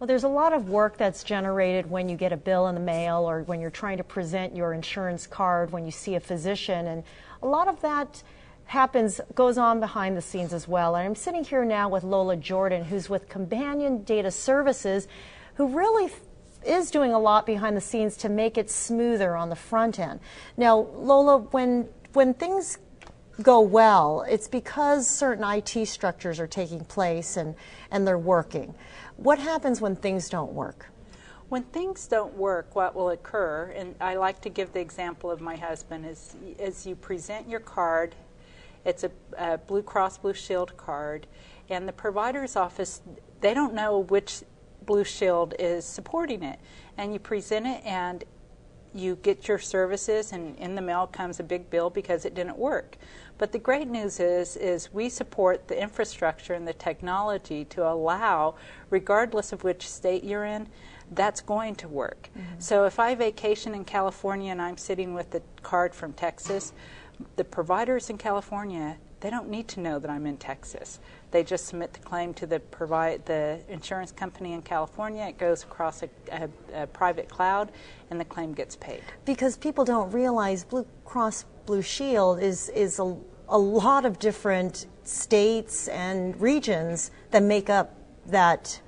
Well, there's a lot of work that's generated when you get a bill in the mail or when you're trying to present your insurance card when you see a physician, and a lot of that goes on behind the scenes as well. And I'm sitting here now with Lola Jordan, who's with Companion Data Services, who really is doing a lot behind the scenes to make it smoother on the front end. Now, Lola, when things go well, it's because certain IT structures are taking place and they're working. What happens when things don't work? When things don't work, what will occur, and I like to give the example of my husband, is you present your card. It's a Blue Cross Blue Shield card, and the provider's office, they don't know which Blue Shield is supporting it. And you present it and you get your services, and in the mail comes a big bill because it didn't work. But the great news is we support the infrastructure and the technology to allow, regardless of which state you're in, that's going to work. So if I vacation in California and I'm sitting with the card from Texas, the providers in California, they don't need to know that I'm in Texas. They just submit the claim to the insurance company in California. It goes across a private cloud, and the claim gets paid. Because people don't realize Blue Cross Blue Shield is a lot of different states and regions that make up that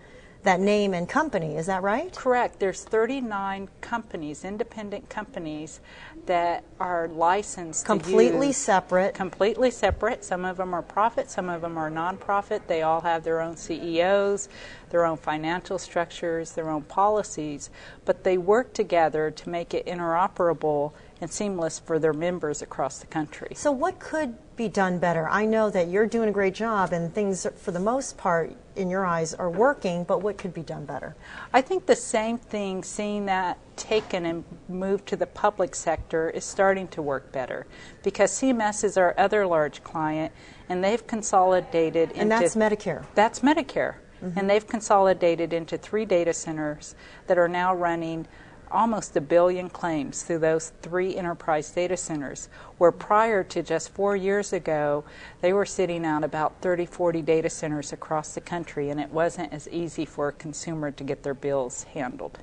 name and company. Is that right? Correct. There's 39 companies, independent companies, that are licensed completely separate. Completely separate. Some of them are profit, some of them are nonprofit. They all have their own CEOs, their own financial structures, their own policies, but they work together to make it interoperable and seamless for their members across the country. So what could be done better? I know that you're doing a great job and things, for the most part, in your eyes, are working, but what could be done better? I think the same thing, seeing that taken and moved to the public sector, is starting to work better, because CMS is our other large client, and they've consolidated into... And that's Medicare. That's Medicare. And they've consolidated into 3 data centers that are now running almost 1 billion claims through those 3 enterprise data centers, where prior to just 4 years ago, they were sitting on about 30-40 data centers across the country, and it wasn't as easy for a consumer to get their bills handled.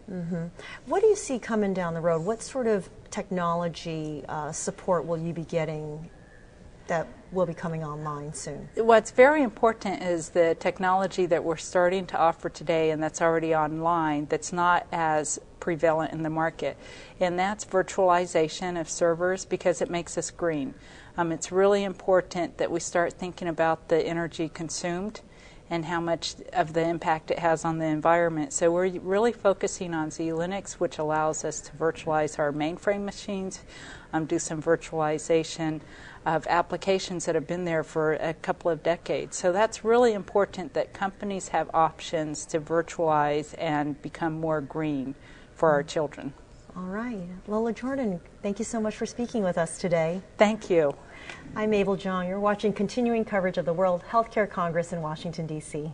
What do you see coming down the road? What sort of technology support will you be getting that will be coming online soon? What's very important is the technology that we're starting to offer today, and that's already online, that's not as prevalent in the market, and that's virtualization of servers, because it makes us green. It's really important that we start thinking about the energy consumed and how much of the impact it has on the environment. So we're really focusing on Z-Linux, which allows us to virtualize our mainframe machines, do some virtualization of applications that have been there for a couple of decades. So that's really important, that companies have options to virtualize and become more green for our children. All right. Lola Jordan, thank you so much for speaking with us today. Thank you. I'm Mabel Jong. You're watching continuing coverage of the World Healthcare Congress in Washington, D.C.